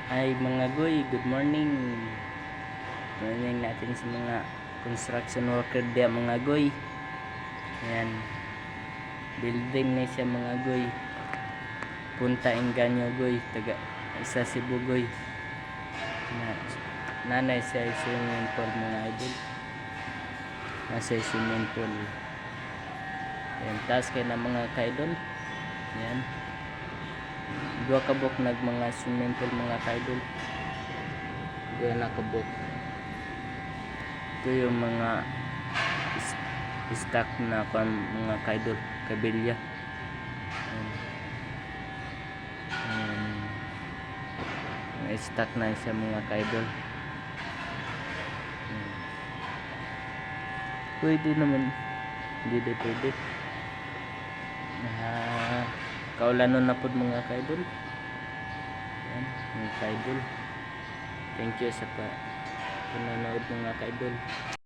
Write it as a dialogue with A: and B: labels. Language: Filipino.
A: Ay mga goy, good morning. Morning natin sa mga construction worker diya mga goy. Ayan. Building na siya mga goy. Punta Enganyo goy, taga isa Cebu goy. Nanay siya swimming pool mga idol. Nasa swimming pool. Ayan, taas kayo na mga kaidol. Ayan. Dua kabok nag mga swimming pool mga kaidol. Dua na kabok. Ito yung mga stock na mga kaidol, kabilya. May stock na siya mga kaidol. Pwede naman, hindi pwede. Kaulanon na po mga kaidol. Yan, mga kaidol. Thank you sa panonood mga kaidol.